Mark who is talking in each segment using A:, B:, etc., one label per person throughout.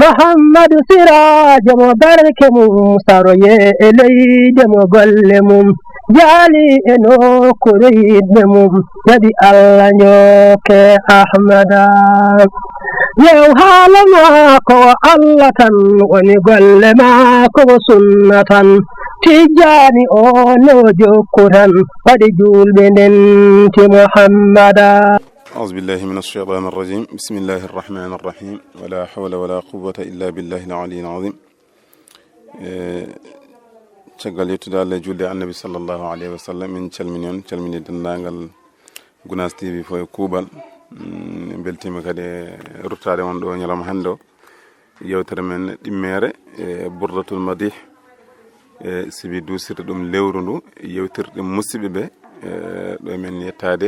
A: muhammadu sirajo mo barke mum saroye e leyde mo golle mum jaali e nokkure yidɓe mum jaɓi allah njokke ahmada yew haala maako allah tan woni golle maako mo sunna tan tijjani o no jokku tan waɗi julɓe ndenti muhammada.
B: أعوذ بالله من الشيطان الرجيم بسم الله الرحمن الرحيم ولا حول ولا قوة إلا بالله العلي العظيم caggal yettude Allah e julde annabi sallallahu alayhi wa sallam min calmini on calmini dendagal Gunas TV fo e kuuɓal beltima kadi ruttade on ɗo ñalawma hannde o yewtere men ɗimmere e Burdatul Madih sibi dusirde ɗum lewru ndu yewtirde musidɓe ɓe ɗo men yettade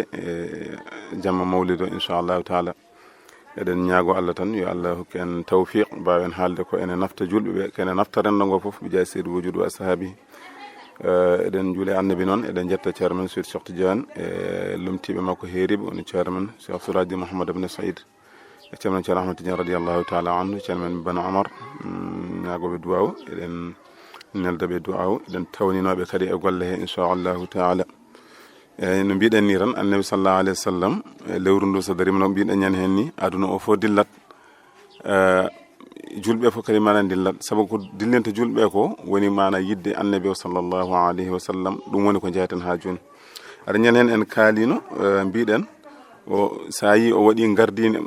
B: jamma mawlido inchallahu taala eɗen ñaago Allah tan yo Allah hokki en tawfiq mbawen haalde ko ene nafta julɓe ɓe kene nafta rendo ngo fof bija seydou wujudu wa sahabi eɗen juule annabi noon eɗen jetta ceerno men Seydi Cheikh Tidiane e lumtiɓe makko heeriɓe woni ceerno men Cheikh Souraji Mouhammad ibn Saïd e ceerno men ceerno Ahmad Tidiane radiallahu taala anhu ceerno men Bano Amar ñaagoɓe duwaw eɗen neldaɓe duwaw eɗen tawninoɓe kadi e golle he inchallahu taala no mbiɗen ni tan annabi sallallahu alayhi wa sallam lewru ndu so darima no mbiɗen ñan hen ni aduna o fof dillat julɓe fof kadi mana dillat sabu ko dillenta julɓe ko woni mana yidde annabi o sallallahu alayhi wa sallam ɗum woni ko jeyaten ha joni aɗa ñan hen en kaalino mbiɗen o sa yi o waɗi gardidi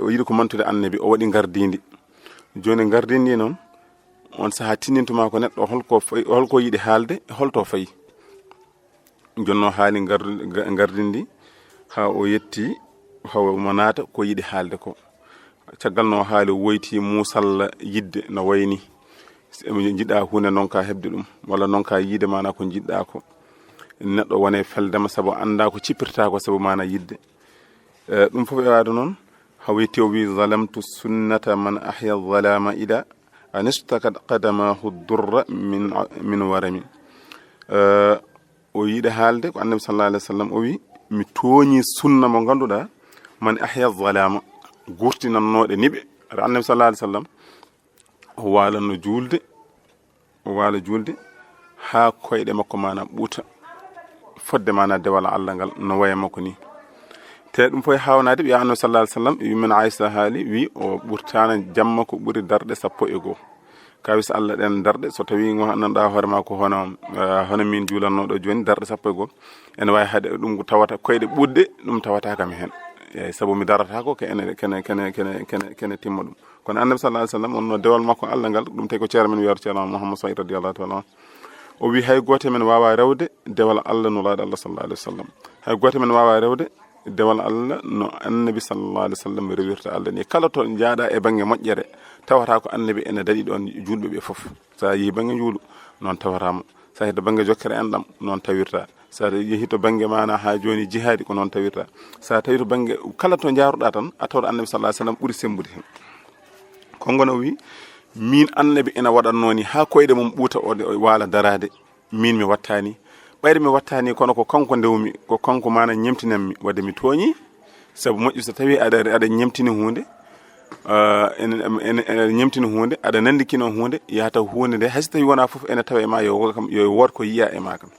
B: o yiɗi ko mantude annabi o waɗi gardidi joni gardidi noon on saaha tinintuma ko neɗɗo holko yiɗi haalde holto fayi jonno haali gardindi ha o yetti hawo naata ko yiɗi haalde ko caggal no haali woyti musalla yidde no wayni jiɗɗa hunde noon ka hebde ɗum walla noon ka yiide mana ko jiɗɗa ko neɗɗo wone feldema saabu anda ko cippirta ko saabu mana yidde ɗum fof e waade noon haweyti o wi zalamtu sunnata man ahya zalama ila anistaka qadamahu durra min warami o yiɗi haalde ko annabi sallallahu alayhi wa sallam o wi mi tooñi sunna mo ganduɗa man ahya zalama gurtinannoɗe niɓe aɗa annabi sallallahu alayhi wa sallam o walanno julde o waala julde ha koyɗe makko mana ɓuuta fodde mana dewal Allah ngal no waya makko ni te ɗum fof hawnade ɓiya annabi sallallahu alayhi wa sallam wimen Aïssa haali wi o ɓurtana jamma ko ɓuri darɗe 12 kawis Allah ɗen darɗe so tawi gandanɗa hoore ma ko hono min juulannoɗo joni darɗe 12 ene wawi haade ɗum tawata koyɗe ɓudde ɗum tawata kam hen eyyi saabu mi darata ko kene timma ɗum kono annabi sallallahu alayhi wa sallam onno dewal makko Allah ngal ɗum tawi ko ceerno men wiyata ceerno Mouhammad Saïd radiallahu taala o wi hay goto men wawa rewde dewal Allah no laaɗo Allah sallallahu alayhi wa sallam hay goto men wawa rewde dewal Allah no annabi sallallahu alayhi wa sallam rewirta Allah ni kala to jaaɗa e banggue moƴƴere tawata ko annabi ene daɗi ɗon julɓe ɓe fof sa yeehi banggue juulu noon tawatama sa yeehi to banggue jokkere enɗam noon tawirta sa yeehi to banggue mana ha joni jihaadi ko noon tawirta sa tawi to banggue kala to jaaruɗa tan a tawat annabi sallallahu alayhi wa sallam ɓuuri sembude hen kongono wi min annabi ene waɗanno ni ha koyɗe mum ɓuuta o waala darade min mi wattani ɓayde mi wattani kono ko kanko ndewmi ko kanko mana ñemtinanmi wadde mi tooñi saabu moƴƴi so tawi aɗa ñemtini hunde ene ñemtini hunde aɗa nandikino hunde yahata hunde nde hayso tawi wona fof ene tawa e ma yo wood ko yiya e ma kam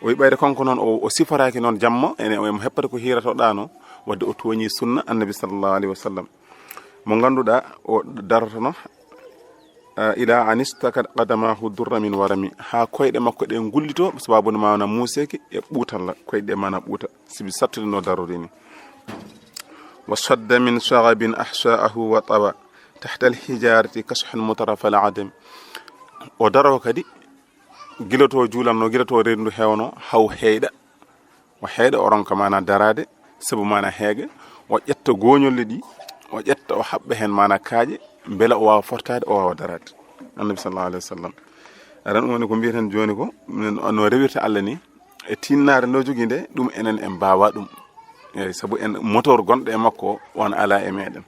B: o wi ɓayde kanko noon o siforaki noon jamma ene omo heppata ko hiratoɗa no wadde o tooñi sunna annabi sallallahu alayhi wa sallam mo ganduɗa o daratono ila anistaka qadamahu durra min warami ha koyɗe makko ɗe gullito sababude mana museki e ɓuutalla koyɗe mana ɓuuta sibi sattude no darori ni wa sadda min shagabin ahsa'ahu wa tawa tahta alhijarati kashhan mutarafal adam o daro kadi gilato juulanno gilato rendu hewno haw heyɗa o heyɗa o ronka mana darade sabu mana heege o ƴetta goñolle ɗi o ƴetta o haɓɓa hen mana kaaƴe beela o wawa fortade o wawa darade annabi sallallahu alayhi wa sallam aran ɗum woni ko mbiyeten joni ko no rewirta Allah ni e tinnare no jogui nde ɗum enen en mbawa ɗum eyyi saabu en motor gonɗo e makko on ala e meɗen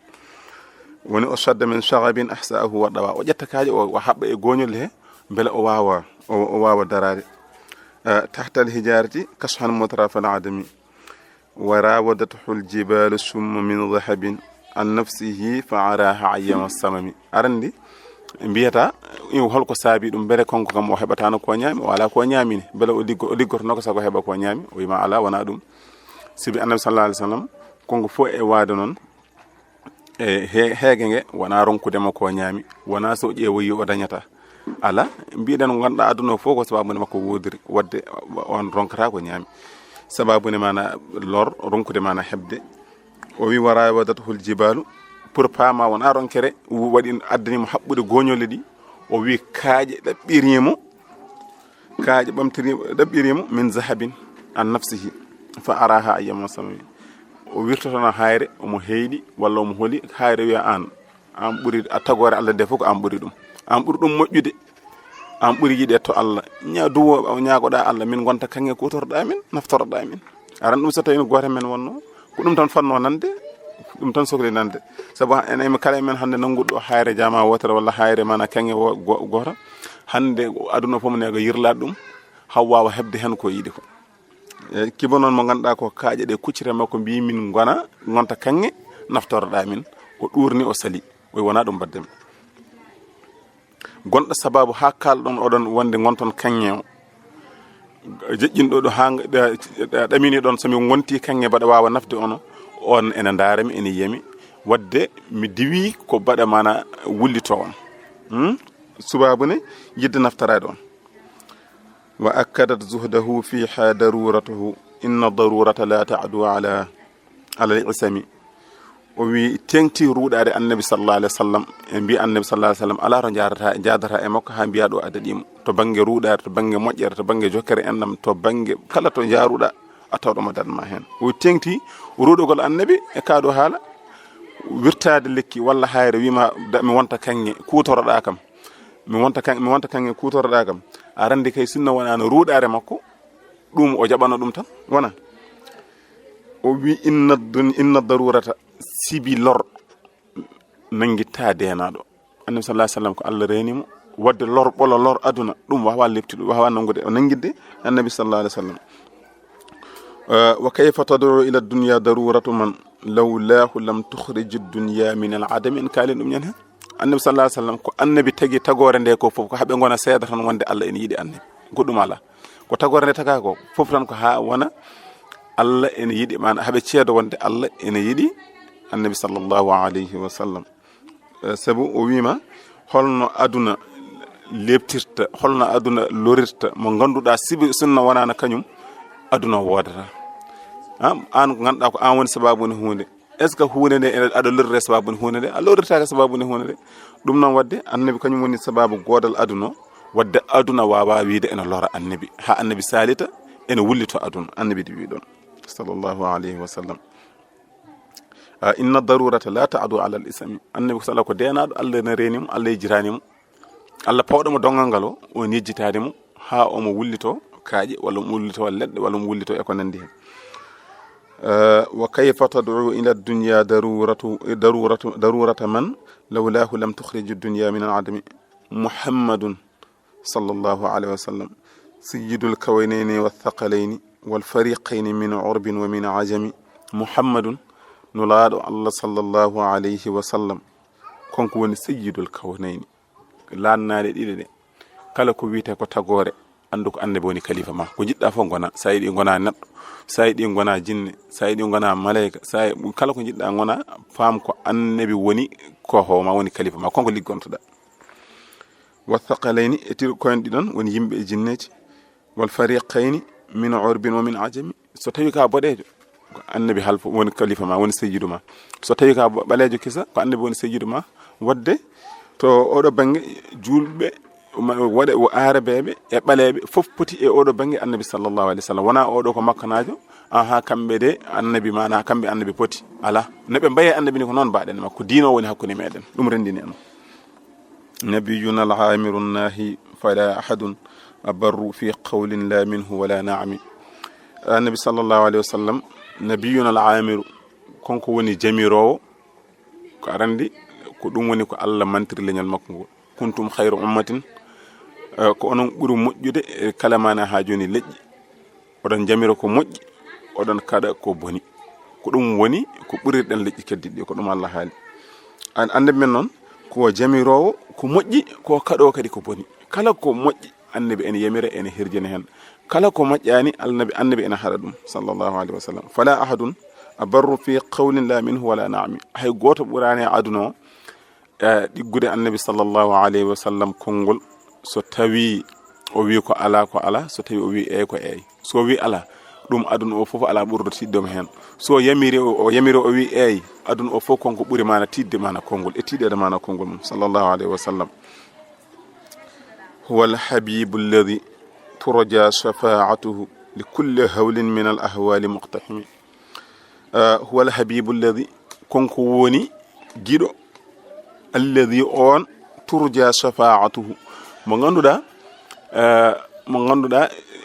B: woni o sadda min shagabin ahsa'ahu wa dawa o ƴetta kaaƴe o haɓɓa e goñol he beela o wawa darade tahta alhijarati kashhan mutarafal adami wa rawadatuhu aljibalu summa min dhahabin an nafsihi fa araha ayyama samami arandi mbiyata holko saabi ɗum bere konko kam o heɓatano ko ñaami wala ko ñaamini bele o liggotono ko sago heɓa ko ñaami o wima ala wona ɗum sibi annabi sallallahu alaihi wasallam konko fo e waade noon e heege nge wona ronkudema ko ñaami wona so ƴeewoyi o dañata ala mbiɗen ganduɗa aduna fof ko sababude makko wodiri wadde on ronkata ko ñaami sababude mana lor ronkude mana hebde o wi wara wadatuhul jibalu pour paama wona ronkere waɗi addanimo haɓɓude goñolle ɗi o wi kaaƴe ɗaɓɓirimo kaaƴe ɗaɓɓirimo min zahabin an nafsihi fa araha ayyama samami o wirtotono hayre omo heyɗi walla omo holi hayre wiya an ɓuuri a tagore Allah nde fof ko an ɓuuri ɗum an ɓuuri ɗum moƴƴude an ɓuuri yiɗe to Allah duwo ñaagoɗa Allah min gonta kanŋe kutorɗa min naftoroɗa min aran ɗum so tawi goto men wonno ko ɗum tan fanno nande ɗum tan sohli nande sabu enen kala men hande nanguɗo hayre jama wotere walla hayre mana kanŋe goto hande aduna fof nego yirlaɗ ɗum haw wawa hebde hen ko yiɗi ko kibo noon mo ganduɗa ko kaaƴe ɗe kuccire makko mbi min gonta kanŋe naftoroɗa min o ɗurni o sali o wona ɗum baddemi gonɗo sababu ha kalɗon oɗon wonde gonton kanŋe o jeƴƴinɗo ɗo ha ɗamini ɗon somi gonti kanŋe mbaɗa wawa nafde ono on ene darami ene yiyami wadde mi diwi ko mbaɗa mana wullito on subabune yidde naftarade on wa akkadat zuhdahu fiha daruratuhu inna darurata la ta'du ala al-isami o wi tengti ruɗade annabi sallallahu alaihi wasallam e mbi annabi sallallahu alaihi wasallam ala to jadata e makko ha mbiya ɗo adadimo to banggue ruɗade to banggue moƴƴere to banggue jokkere enɗam to banggue kala to jaruɗa a tawɗomo dadma hen o tengti ruɗogol annabi e kaɗo haala wirtade lekki walla hayre wima mi wonta kanŋe kutoroɗa kam mi wonta kanŋe kutoroɗa kam a randi kay sinno wonano ruɗare makko ɗum o jaɓano ɗum tan wona o wi inna darurata sibi lor nanguitta denaɗo annabi sallallahu alaihi wasallam ko Allah renimo wadde lor ɓolo lor aduna ɗum wawa leptude wawa nangude o nanguidde annabi sallallahu alaihi wasallam wa kayfa tad'u ila dunya daruratu man lawlahu lam tukhrij ad-dunya min al-adam in kalin ɗum ñan hen annabi sallallahu alaihi wasallam ko annabi tagi tagore nde ko fof ko haɓe gona seeda tan wonde Allah ene yiɗi annabi goɗɗum ala ko tagore nde taga ko fof tan ko ha wona Allah ene yiɗi mana haɓe ceedo wonde Allah ene yiɗi annabi sallallahu alayhi wa sallam sabu o wima holno aduna leptirta holno aduna lorirta mo ganduɗa sibi sunna wonana kañum aduna wodata an ko ganduɗa ko an woni sababuni hunde est ce que hunde nde aɗa lorire sababuni hunde nde a lorirtaka sababuni hunde nde ɗum noon wadde annabi kañum woni sababu godal aduna wadde aduna wawa wiide ene lora annabi ha annabi salita ene wullito aduna annabi de wi ɗon sallallahu alayhi wa sallam inna darurata la ta'du ala al-ismi annabi sallallahu ko denaɗo Allah ne renimo Allah jiranimo Allah pawɗomo dongal ngal o yejjitademo ha omo wullito kaaƴe walla mo wullito leɗɗe walla mo wullito e ko nandi hen wa kayfa tad'u ila ad-dunya darurata man lawlahu lam tukhrij ad-dunya min al-'adami muhammadun sallallahu alayhi wa sallam sayyidul kawnayni wath-thaqalayni wal fariqayni min 'urbin wa min 'ajami muhammadun nulaɗo Allah sallallahu alayhi wa sallam konko woni sayyidul kawnayni lannade ɗiɗi ɗe kala ko wiyete ko tagore andu ko annabi woni khalifa ma ko jidda fo gona sa yiɗi gona neɗɗo sa yiɗi gona jinne sa yiɗi gona malaika sa kala ko jidda gona fam ko annabi woni ko homa woni khalifa ma konko liggontoɗa wathaqalayni e tir koyen ɗiɗon woni yimɓe e jinneji wal fariqayni min urbin wa min ajami so tawi ka boɗejo ko annabi halfo woni khalifa ma woni sayyidu ma so tawi ka ɓalejo kisa ko annabi woni sayyidu ma wadde to oɗo banggue julɓe waɗe o arabeɓe e ɓaleɓe fof poti e oɗo banggue annabi sallallahu alaihi wasallam wona oɗo ko makkanajo ha kamɓe de annabi mana kamɓe annabi poti ala noɓe mbaye annabi ni ko noon mbaɗen makko diino woni hakkude meɗen ɗum rendini en nabiyuna al-amiru nahi fala ahadun abarru fi qawlin la minhu wala na'ami annabi sallallahu alaihi wasallam nabiyuna al-amiru konko woni jamirowo ko arandi ko ɗum woni ko Allah mantiri leñol makko ngol kuntum khayru ummatin ko onon ɓuri moƴƴude e kala mana ha joni leƴƴi oɗon jamira ko moƴƴi oɗon kada ko boni ko ɗum woni ko ɓurirɗen leƴƴi keddiɗi ko ɗum Allah haali annabi men noon ko jamirowo ko moƴƴi ko kaɗo kadi ko boni kala ko moƴƴi annabi ene yamira ene herjina hen kala ko moƴƴani annabi ene haɗa ɗum sallallahu alaihi wasallam fala ahadun abarru fi qawlin la minhu wala na'mi hay goto ɓurani aduna o ɗiggude annabi sallallahu alaihi wasallam konngol so tawi o wi ko ala so tawi o wi ko so wi ala ɗum aduna o fof ala ɓurdo tiddoma hen so yamiri o wi aduna o fof konko ɓuri mana tidde mana konngol e tiɗede mana konngol mum sallallahu alaihi wasallam huwa alhabibu alladhi turja shafa'atuhu likulli hawlin min alahwali muqtahimi huwa alhabibu alladhi konko woni giɗo alladhi on turja shafa'atuhu mo ganduɗa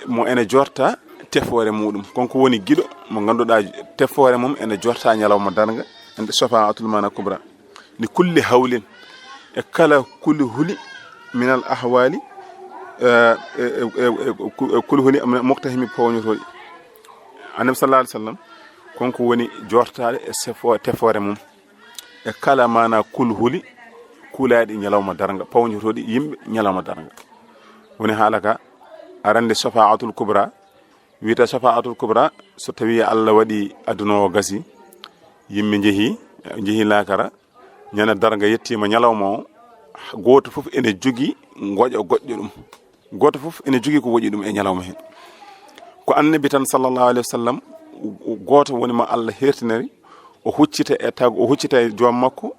B: mo ene jorta tefore muɗum konko woni giɗo mo ganduɗa tefore mum ene jorta ñalawma darga ende shafa'atul mana kubra li kulli hawlin e kala kulli huli min al ahwali kulli huli muqtahimi pawñotoɗi annabi sallallahu alaihi wasallam konko woni jortade e tefore mum e kala mana kul huli kulaɗi ñalawma darga pawñotoɗi yimɓe ñalawma darga woni haalaka arande shafa'atul kubra wita shafa'atul kubra so tawi Allah waɗi aduna o gasi yimɓe jeehi lakara ñana darga yettima ñalawma o goto fof ene jogi goƴa goƴƴo ɗum goto fof ene jogi ko woƴi ɗum e ñalawma hen ko annabi tan sallallahu alaihi wasallam goto woni ma Allah hertinari o huccita e joom makko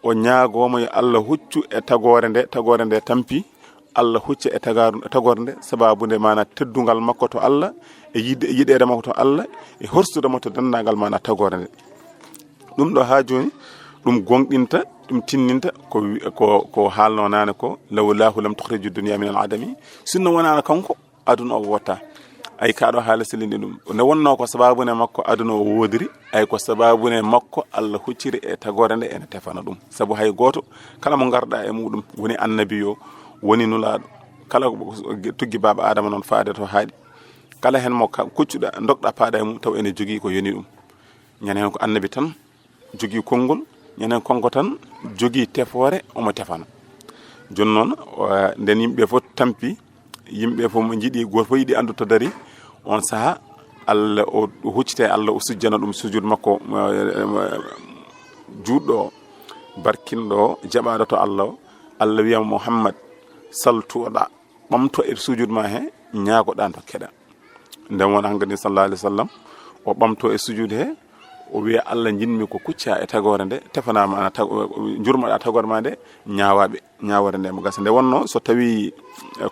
B: o ñaagoma yo Allah huccu e tagore nde tampi Allah hucce e tagore nde sababude mana teddugal makko to Allah e yiɗede makko to Allah e horsude makko to dandagal mana tagore nde ɗum ɗo ha joni ɗum gonɗinta ɗum tinninta ko haalno nane ko lawlahu lam tukhriju dunya min al adami sinno wonana kanko aduna o wotta ay kaɗo haala selinde ɗum nde wonno ko sababune makko aduna o wodiri ay ko sababune makko Allah hucciri e tagore nde ene tefana ɗum sabu hay goto kala mo garɗa e muɗum woni annabi yo woni nulaɗo kala tuggi baba adama noon faade to haaɗi kala hen mo kuccuɗa dokɗa paada e mum taw ene jogui ko yoni ɗum ñande hen ko annabi tan jogui konngol ñande hen konko tan jogui tefore omo tefana joni noon nden yimɓe fof tampi yimɓe fof mo jiiɗi goto fof yiiɗi andu to dari on saaha Allah o huccite Allah o sujjana ɗum sujud makko juɗɗo o barkinɗo o jaɓaɗo to Allah o Allah wiyama Muhammad saltuɗa ɓamto e sujud ma he ñaagoɗa to keɗa nden wona hankadi sallallahu alaihi wasallam o ɓamto e sujud he o wiya Allah jinmi ko kucca e tagore nde tefanama jurmaɗa tagore ma nde ñawore nde mo gasa nde wonno so tawi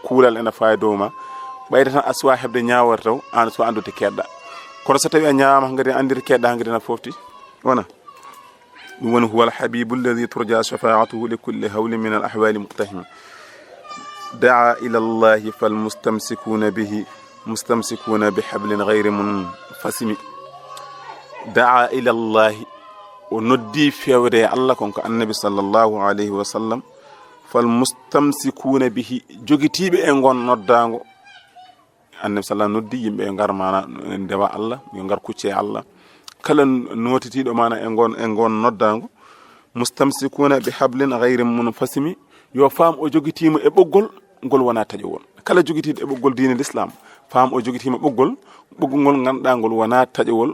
B: kuulal ene fawi dow ma ɓayde tan a suwa hebde ñawore taw an suwa andude keɗɗa kono so tawi a ñawama hankadi andiri keɗɗa hankadi na fofti wona ɗum woni huwa alhabibu alladhi turja shafa'atuhu li kulli hawlin min al ahwali muqtahim da'a ila allahi falmustamsikuna bihi mustamsikuna bihablin ghayri munfasimi da'a ila allahi o noddi fewde Allah konko annabi sallallahu alayhi wa sallam falmustamsikuna bihi jogitiɓe e gon noddago annabi sallallahu noddi yimɓe yo ngar mana ndewa Allah yo ngar kucce Allah kala notitiɗo mana e gon noddago mustamsikuna bihablin ghayri munfasimi yo faam o jogitima e ɓoggol ngol wona taƴowol kala jogitiɗo e ɓoggol diine l'islam faam o jogitima ɓoggol ngol ganduɗa ngol wona taƴowol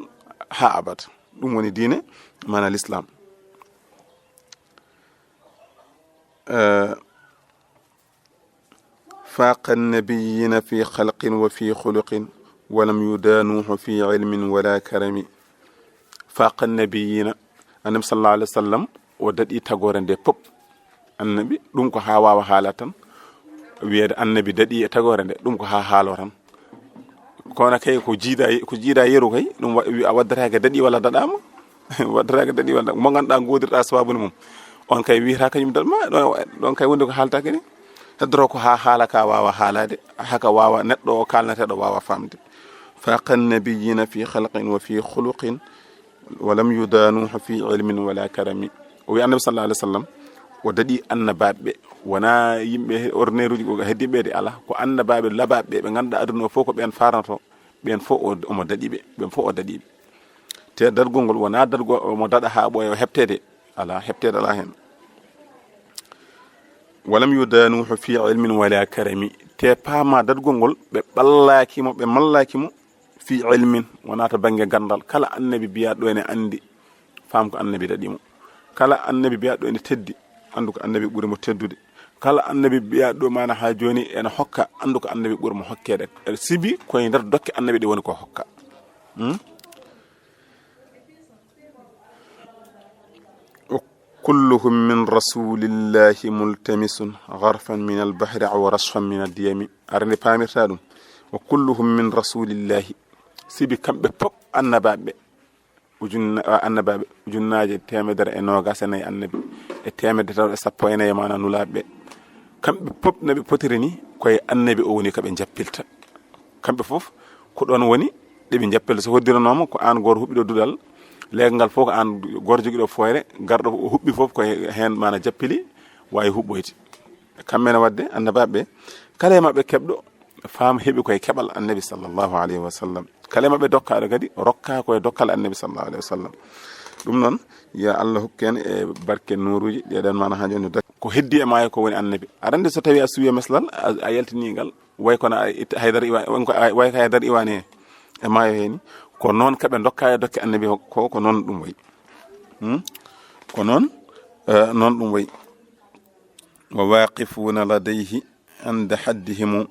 B: ha abada ɗum woni diine mana l'islam فاق النبيين في خلق وفي خلق ولم يدانوه في علم ولا كرم فاق النبيين النبي صلى الله عليه وسلم وددي تagore nde pop annabi ɗum ko ha wawa haala tan wiyeede annabi daɗi e tagore nde ɗum ko ha haalo tan kono kay ko jiida yeru kay ɗum a waddatake daɗi walla daɗama waddatake daɗi walla mo ganduɗa godirɗa sababude mum on kay wiyata kañum dalma ɗon kay wonde ko haaltake ni heddoro ko ha haala ka wawa haalade haka wawa neɗɗo o kalnateɗo wawa famde faqa annabiyina fi khalqin wa fi khuluqin wa lam yudanuhu fi ilmin wala karami o wi annabi sallallahu alaihi wasallam o daɗi annabaɓe wona yimɓe ordinaire uji ko heddiɓede ala ko annabaɓe labaɓe ɓe ganduɗa aduna o fof ko ɓen farnato ɓen fof omo daɗiɓe ɓen fof o daɗiɓe te dargol ngol wona dargo mo dada ha ɓoyo heɓtede ala heɓtede ala hen walam yudanuhu fi ilmin wala karami te paama dargol ngol ɓe ɓallakimo ɓe mallakimo fi ilmin wona to banggue gandal kala annabi biya ɗo ene andi faam ko annabi daɗimo kala annabi biya ɗo ene teddi andu ko annabi ɓuuri mo teddude kala annabi biya ɗo mana ha joni ene hokka andu ko annabi ɓuuri mo hokkede sibi koye nder dokke annabi ɗe woni ko hokka كلهم من رسول الله ملتمس غرفا من البحر أو رشفا من الديم أرني بامر تادم وكلهم من رسول الله سيبي كم بفق النباب النباب جناج تامدر إنوغا سنة النبي تامدر سبوينة يمانا نلاب كم بفق نبي بطرني كوي النبي أوني كبن جبلت كم بفق كدوان وني دبن جبلت سهودير نومو كو آن غور هبدو دودال legal fof an gorjo gido foyre gardo hubbi fof ko hen mana jappili way hubboyti kamena wadde annababe kala mabbe kebdo faam hebi koy kebal annabi sallallahu alaihi wasallam kala mabbe dokkaado gadi rokka koy dokkal annabi sallallahu alaihi wasallam dum non ya allah hukken e barke nuruji de dan mana ha joni ko heddi e maayo ko woni annabi arande so tawi asuwiya maslal a yaltini gal way kono haydar way ka haydar iwane e maayo heni ko non kabe dokka dokke annabi ko non dum way ko non dum way wa waqifuna ladayhi عند حدهم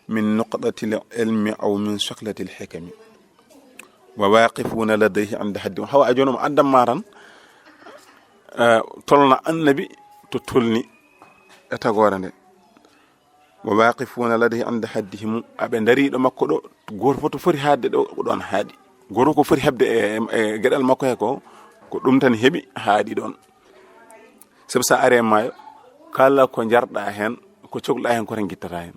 B: من نقطة العلم أو من شكلة الحكم وواقفون لديه عند حدهم هو أجونهم عندما مارن طلنا النبي تطلني أتغورني وواقفون لديه عند حدهم أبن دريد مكو غرفة فري هادي دون هادي غرفة فري هبدي جدال مكو هكو دum tan hebi haadi don sebsa are mayo kala ko jarda hen ko cogla hen ko tan gittata hen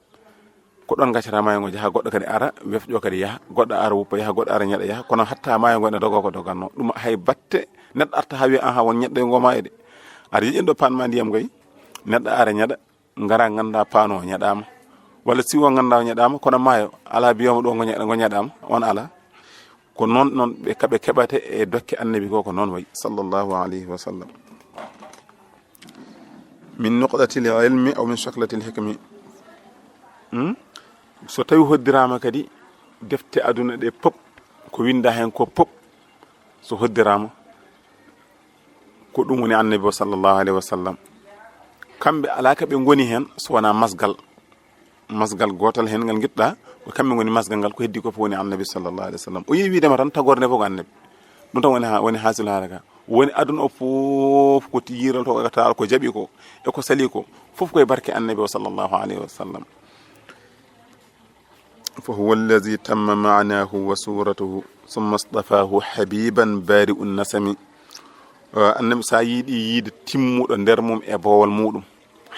B: ko don gacata mayo ngo jaha goddo kadi ara wefjo kadi yaha goddo ara wuppa yaha goddo ara nyada yaha kono hatta mayo ngo dogo ko doganno dum hay batte neddo arta hawi aha won nyedde ngo maayde ar yendo pan ma ndiyam goy neddo ara nyada ngara ganda pano nyadama wala siwo ganda nyadama kono mayo ala biyoma do ngo nyadama on ala ko non be kabe kebate e dokke annabi ko non way sallallahu alayhi wa sallam min nuqdati al-ilmi aw min shaklati al-hikmi so tawi hoddirama kadi defte aduna de pop ko winda hen ko pop so hoddirama ko dum woni annabi sallallahu alayhi wa sallam kambe alaka be ngoni hen so wana masgal gotal hen ngal gidda ko kambe ngoni masgal ngal ko heddi ko woni annabi sallallahu alayhi wa sallam o yiwi dema tan tagorde fo annabi dum tan woni hasil haraka woni aduna o fof ko tiyiral to ga taal ko jabi ko e ko sali ko fof koy barke annabi sallallahu alayhi wa sallam fa huwa alladhi tamma ma'nahu wa suratuhu thumma istafahu habiban bari'un nasami annabi sa yidi timmudo der mum e bawol mudum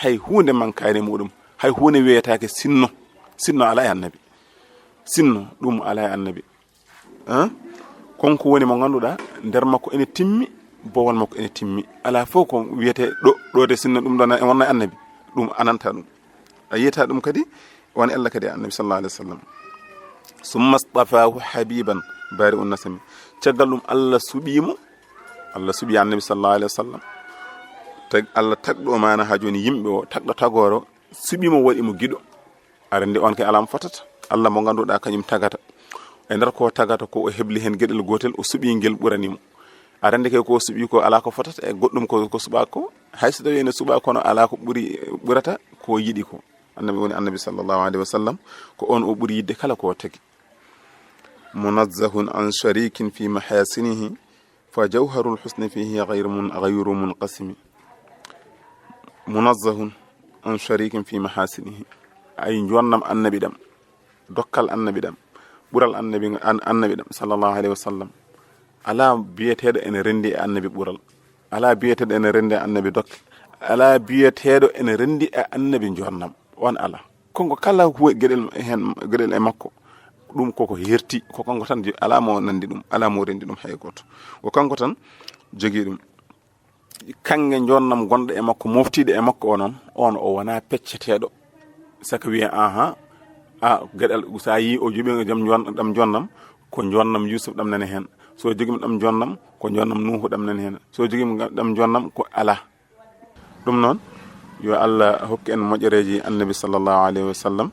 B: hay hunde mankare mudum hay hunde weyataake sinno ala annabi sinno dum ala annabi konko woni mo ganduda der makko ene timmi bowal makko ene timmi ala fo ko wiyete do de sinno dum don wonna annabi dum ananta dum ayeta dum kadi woni Allah kadi annabi sallallahu alaihi wasallam summa istafahu habiban bari'un nasami tagalum Allah subi annabi sallallahu alaihi wasallam tag Allah tagdo mana ha joni yimbe o tagdo tagoro subimo wadi mo gido arande on kay alam fatata Allah mo ganduda kanyum tagata e ndar ko tagata ko o hebli hen gedel gotel o subi ngel buranimo arande kay ko subi ko ala ko fotata e goddum ko suba ko hayso tawi ne suba ko no ala ko burata ko yidi ko annabi woni annabi sallallahu alaihi wasallam ko on o buri yidde kala ko tagi munazzahun an sharikin fi mahasinihi fa jawharul husni fihi ghayru munqasim munazzahun an sharikin fi mahasinihi ay jonnam annabi dam dokkal annabi dam bural annabi dam sallallahu alaihi wasallam ala biyetedo ene rendi annabi bural ala biyetedo ene rendi annabi dok ala biyetedo ene rendi annabi jonnam on ala kongo kala huwa gedel e makko dum koko herti ko kongo tan ala mo nandi dum ala mo rendi dum hay goto o kanko tan jogi dum kange jonnam gonde e makko moftide e makko on o wana peccetedo saka wi gedal usayi o jubi jam jonnam ko jonnam Yusuf dam nane hen so jogima ɗam jonnam ko jonnam nuhu ɗam nen hen so jogima ɗam jonnam ko ala ɗum noon yo Allah hokki en moƴƴereji annabi sallallahu alayhi wa sallam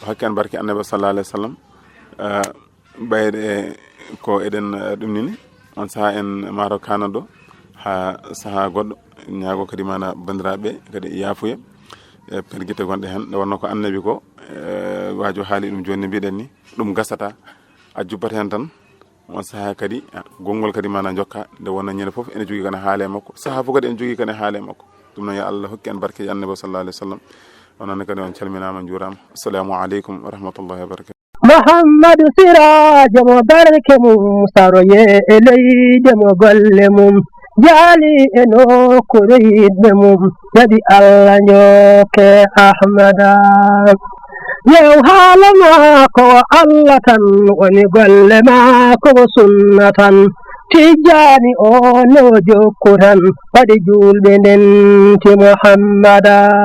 B: hokki en barke annabi sallallahu alayhi wa sallam ɓayde ko eɗen ɗum nini on saha en maro kanado ha saha goɗɗo ñaago kadi mana bandiraɓe kadi yaafuya perguite gonɗe hen nde wonno ko annabi ko wajo haali ɗum joni mbiɗen ni ɗum gasata a jubbat hen tan on saha kadi gongol kadi mana jokka nde wonno ñande foof ene jogui kane haale makko saha fof kadi ene jogui kane haale makko ɗum noon yo Allah hokki en barkeji annabi sallallahu alayhi wa sallam onon kadi on calminama juurama assalamu aleykum wa rahmatullahi wa barakatuh
A: محمد سراج مبارك مصاري إلي دم قلمم جالي إنو كريد مم يدي الله نيوك أحمدا يو حالما كو الله تن ونقل ما كو سنة تجاني أونو جوكران ودي جول بننت محمدا